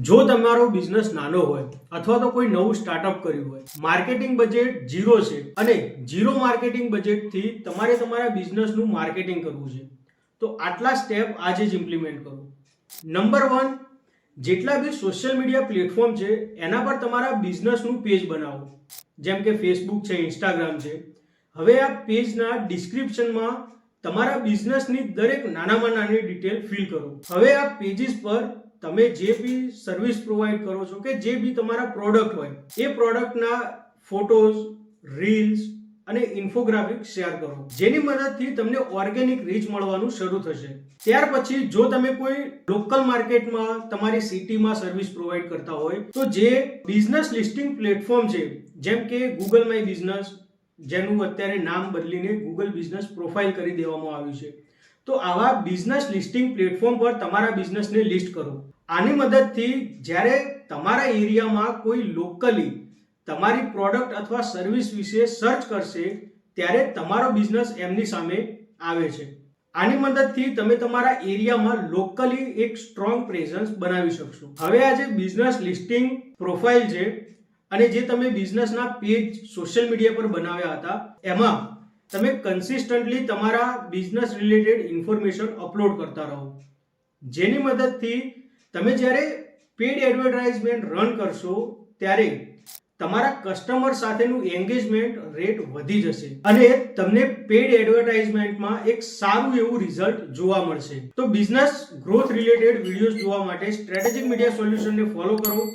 જો તમારો બિઝનેસ નાનો હોય અથવા તો કોઈ નવું સ્ટાર્ટઅપ કર્યું હોય, માર્કેટિંગ બજેટ ઝીરો છે અને ઝીરો માર્કેટિંગ બજેટથી તમારે તમારા બિઝનેસનું માર્કેટિંગ કરવું છે, તો આટલા સ્ટેપ આજે જ ઇમ્પ્લિમેન્ટ કરો. નંબર 1, જેટલા બી સોશિયલ મીડિયા પ્લેટફોર્મ છે એના પર તમારા બિઝનેસનું પેજ બનાવો. જેમ કે ફેસબુક છે, ઇન્સ્ટાગ્રામ છે. હવે આ પેજના ડિસ્ક્રિપ્શનમાં તમારા બિઝનેસની દરેક નાનામાં નાની ડિટેલ ફિલ કરો. હવે આ પેજીસ પર તમે જે બી સર્વિસ પ્રોવાઈડ કરો છો કે જે બી તમારા પ્રોડક્ટ હોય એ પ્રોડક્ટના ફોટોઝ, રીલ્સ અને ઇન્ફોગ્રાફિક શેર કરો, જેની મદદથી તમને ઓર્ગેનિક રીચ મળવાનું શરૂ થશે. ત્યાર પછી જો તમે કોઈ લોકલ માર્કેટમાં તમારી સિટીમાં સર્વિસ પ્રોવાઈડ કરતા હોય તો જે બિઝનેસ લિસ્ટિંગ પ્લેટફોર્મ છે, જેમ કે ગૂગલ માય બિઝનેસ, જેનું અત્યારે નામ બદલીને ગૂગલ બિઝનેસ પ્રોફાઇલ કરી દેવામાં આવ્યું છે, તો આવા બિઝનેસ લિસ્ટિંગ પ્લેટફોર્મ પર તમારા બિઝનેસને લિસ્ટ કરો. આની મદદથી જ્યારે તમારા એરિયામાં કોઈ લોકલી તમારી પ્રોડક્ટ અથવા સર્વિસ વિશે સર્ચ કરશે ત્યારે તમારો બિઝનેસ એમની સામે આવે છે. આની મદદથી તમે તમારા એરિયામાં લોકલી એક સ્ટ્રોંગ પ્રેઝન્સ બનાવી શકશો. હવે આ જે બિઝનેસ લિસ્ટિંગ પ્રોફાઇલ છે અને જે તમે બિઝનેસના પેજ સોશિયલ મીડિયા પર બનાવ્યા હતા એમાં તમે કન્સિસ્ટન્ટલી તમારા બિઝનેસ રિલેટેડ ઇન્ફોર્મેશન અપલોડ કરતા રહો, જેની મદદથી તમે જ્યારે પેડ એડવર્ટાઇઝમેન્ટ રન કરશો ત્યારે તમારા કસ્ટમર સાથેનું એન્ગેજમેન્ટ રેટ વધી જશે અને તમને પેડ એડવર્ટાઇઝમેન્ટમાં એક સારું એવું રિઝલ્ટ જોવા મળશે. તો બિઝનેસ ગ્રોથ રિલેટેડ વિડીયોઝ જોવા માટે સ્ટ્રેટેજિક મીડિયા સોલ્યુશનને ફોલો કરો.